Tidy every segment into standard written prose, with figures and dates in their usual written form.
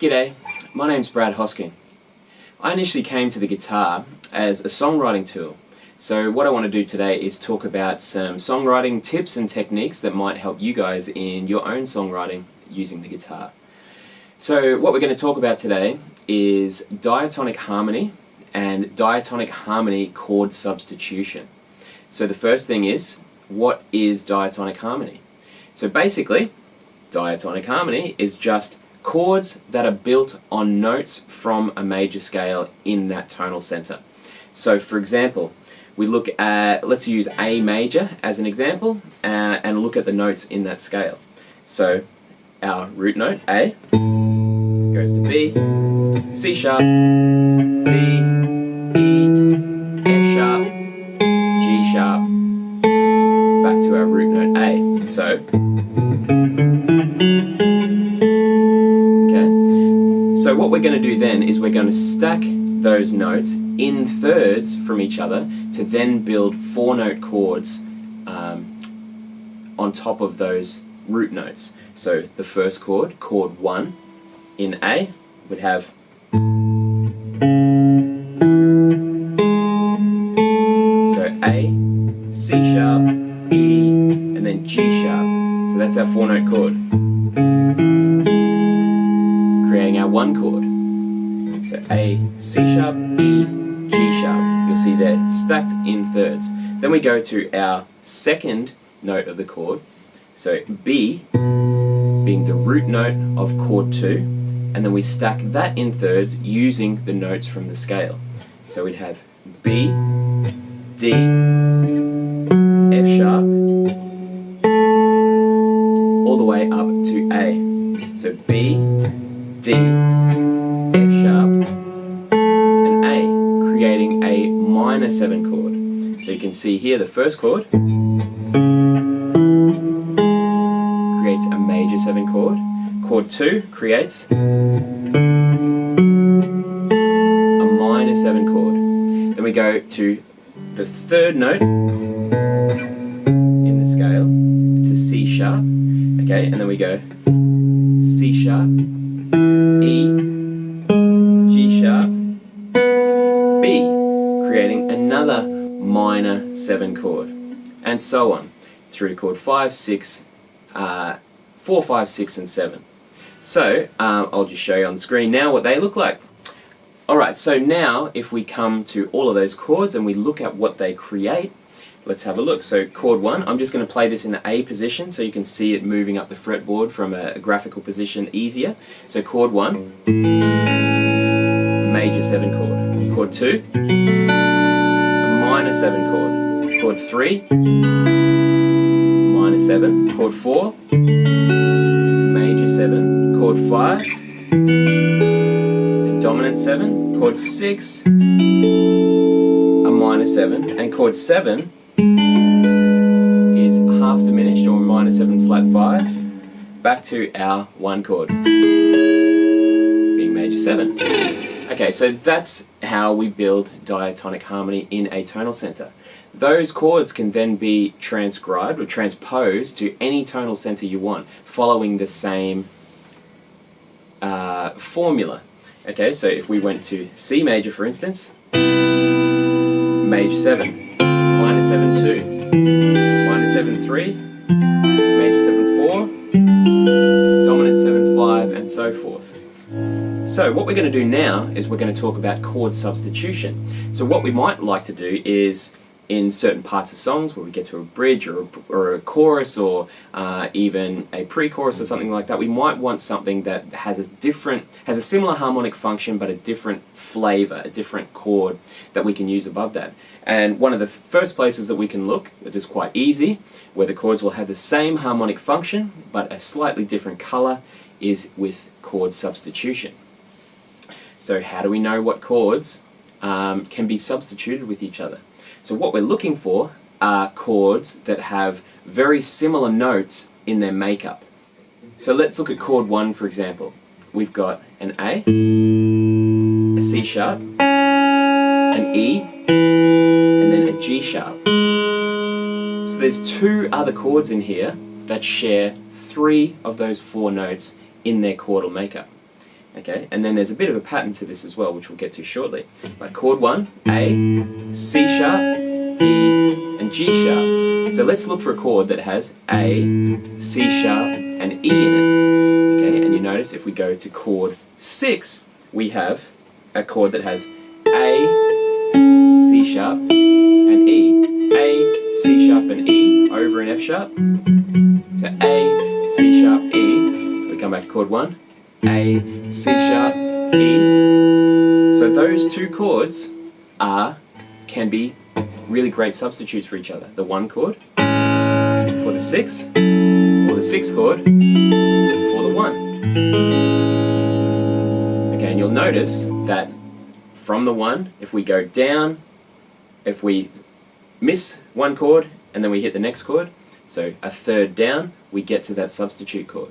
G'day, my name's Brad Hosking. I initially came to the guitar as a songwriting tool. So what I want to do today is talk about some songwriting tips and techniques that might help you guys in your own songwriting using the guitar. So what we're going to talk about today is diatonic harmony and diatonic harmony chord substitution. So the first thing is, what is diatonic harmony? So basically, diatonic harmony is just chords that are built on notes from a major scale in that tonal center. So for example, we look at, let's use A major as an example, and look at the notes in that scale. So our root note, A, goes to B, C sharp, D, E, F sharp, G sharp, back to our root note A. So, So what we're going to do then is we're going to stack those notes in thirds from each other to then build 4-note chords on top of those root notes. So the first chord, chord 1 in A, would have so A, C sharp, E, and then G sharp. So that's our 4-note chord, creating our 1 chord. So A, C sharp, E, G sharp. You'll see they're stacked in thirds. Then we go to our second note of the chord. So B being the root note of chord 2, and then we stack that in thirds using the notes from the scale. So we'd have B, D, F sharp, all the way up to A. So B, D, F sharp, and A, creating a minor 7 chord. So you can see here the first chord creates a major 7 chord. Chord 2 creates a minor 7 chord. Then we go to the third note in the scale, to C sharp, okay, and then we go C sharp, E, G sharp, B, creating another minor 7 chord, and so on through to chord 5, 6, 4, 5, 6, and 7. So I'll just show you on the screen now what they look like. Alright, so now if we come to all of those chords and we look at what they create, let's have a look. So chord 1, I'm just going to play this in the A position so you can see it moving up the fretboard from a graphical position easier. So chord 1, major 7 chord. Chord 2, a minor 7 chord. Chord 3, minor 7. Chord 4, major 7. Chord 5, a dominant 7. Chord 6, a minor 7. And chord 7 is half diminished, or minor 7 flat 5, back to our 1 chord, being major 7. Okay, so that's how we build diatonic harmony in a tonal center. Those chords can then be transcribed or transposed to any tonal center you want, following the same formula. Okay, so if we went to C major, for instance, major 7, minor 7 2, minor 7 3, major 7 4, dominant 7 5, and so forth. So what we're going to do now is we're going to talk about chord substitution. So what we might like to do is, in certain parts of songs where we get to a bridge or a chorus, or even a pre-chorus or something like that, we might want something that has a similar harmonic function but a different flavor, a different chord that we can use above that. And one of the first places that we can look, that is quite easy, where the chords will have the same harmonic function but a slightly different color, is with chord substitution. So how do we know what chords can be substituted with each other? So what we're looking for are chords that have very similar notes in their makeup. So let's look at chord 1, for example. We've got an A, a C sharp, an E, and then a G sharp. So there's 2 other chords in here that share 3 of those 4 notes in their chordal makeup. Okay, and then there's a bit of a pattern to this as well, which we'll get to shortly. But chord 1, A, C sharp, E, and G sharp. So let's look for a chord that has A, C sharp, and E in it. Okay, and you notice if we go to chord 6, we have a chord that has A, C sharp, and E. A, C sharp, and E over in F sharp. So A, C sharp, E. We come back to chord 1. A, C sharp, E. So those two chords can be really great substitutes for each other. The 1 chord for the 6, or the 6 chord for the 1. Okay, and you'll notice that from the 1, if we go down, if we miss 1 chord and then we hit the next chord, so a third down, we get to that substitute chord.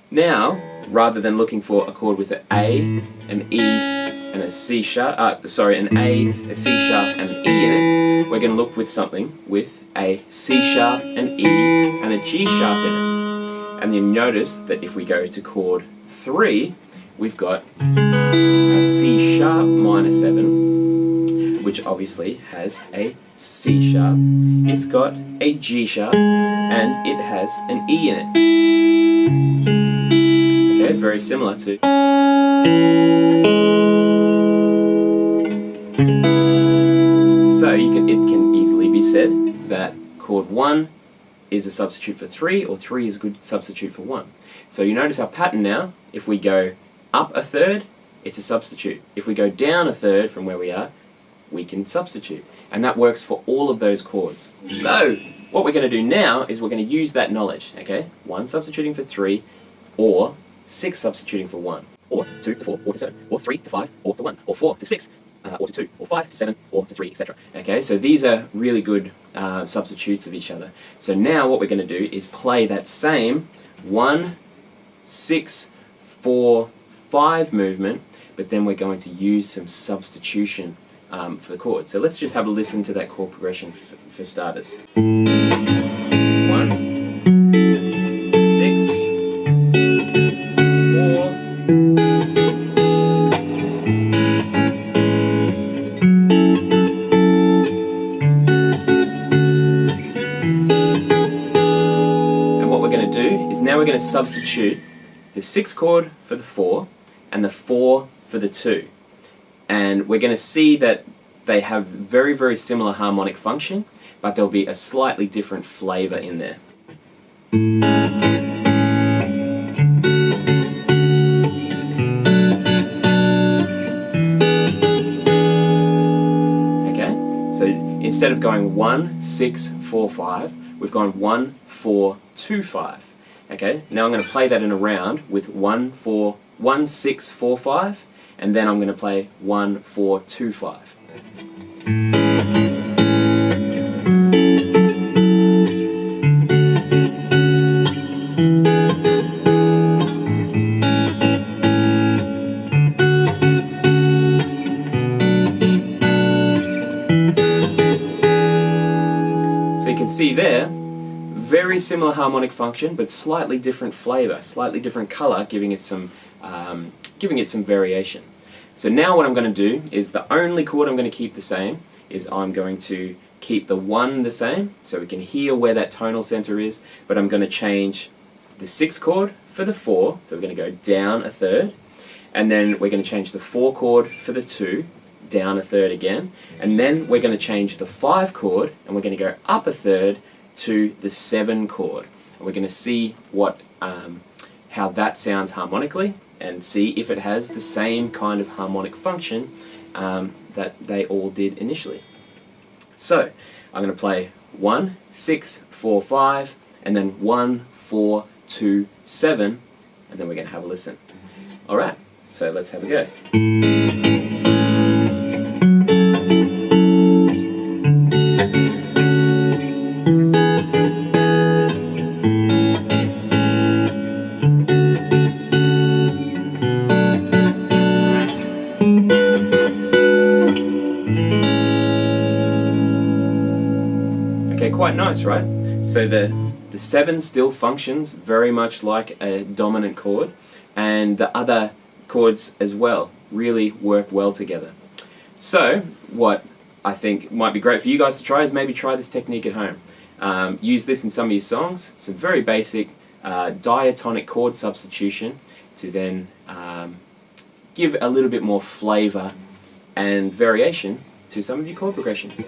Now, rather than looking for a chord with an A, an E, and a C sharp, an A, a C sharp, and an E in it, we're going to look with something with a C sharp, an E, and a G sharp in it. And you notice that if we go to chord 3, we've got a C sharp minor 7, which obviously has a C sharp, it's got a G sharp, and it has an E in it. Okay, very similar to. So it can easily be said that chord 1 is a substitute for 3, or 3 is a good substitute for 1. So you notice our pattern now. If we go up a third, it's a substitute. If we go down a third from where we are, we can substitute. And that works for all of those chords. So what we're going to do now is we're going to use that knowledge. Okay, 1 substituting for 3, or 6 substituting for 1, or 2 to 4, or to 7, or 3 to 5, or to 1, or 4 to 6, or to 2, or 5 to 7, or to 3, etc. Okay, so these are really good substitutes of each other. So now what we're going to do is play that same 1, 6, 4, 5 movement, but then we're going to use some substitution for the chord. So let's just have a listen to that chord progression for starters. 1, 6, 4, and what we're going to do is now we're going to substitute the 6 chord for the 4 and the 4 for the 2. And we're going to see that they have very, very similar harmonic function, but there'll be a slightly different flavor in there. Okay, so instead of going 1, 6, 4, 5, we've gone 1, 4, 2, 5. Okay, now I'm going to play that in a round with 1, 6, 4, 5. And then I'm going to play 1, 4, 2, 5. So you can see there, very similar harmonic function, but slightly different flavor, slightly different color, giving it some variation. So now what I'm going to do is the only chord I'm going to keep the same is I'm going to keep the 1 the same, so we can hear where that tonal center is, but I'm going to change the 6 chord for the 4, so we're going to go down a third, and then we're going to change the 4 chord for the 2, down a third again, and then we're going to change the 5 chord, and we're going to go up a third to the 7 chord. And we're going to see what how that sounds harmonically, and see if it has the same kind of harmonic function that they all did initially. So I'm going to play 1, 6, 4, 5, and then 1, 4, 2, 7, and then we're going to have a listen. Alright, so let's have a go. Quite nice, right? So the 7 still functions very much like a dominant chord, and the other chords as well really work well together. So what I think might be great for you guys to try is maybe try this technique at home. Use this in some of your songs, some very basic diatonic chord substitution to then give a little bit more flavour and variation to some of your chord progressions.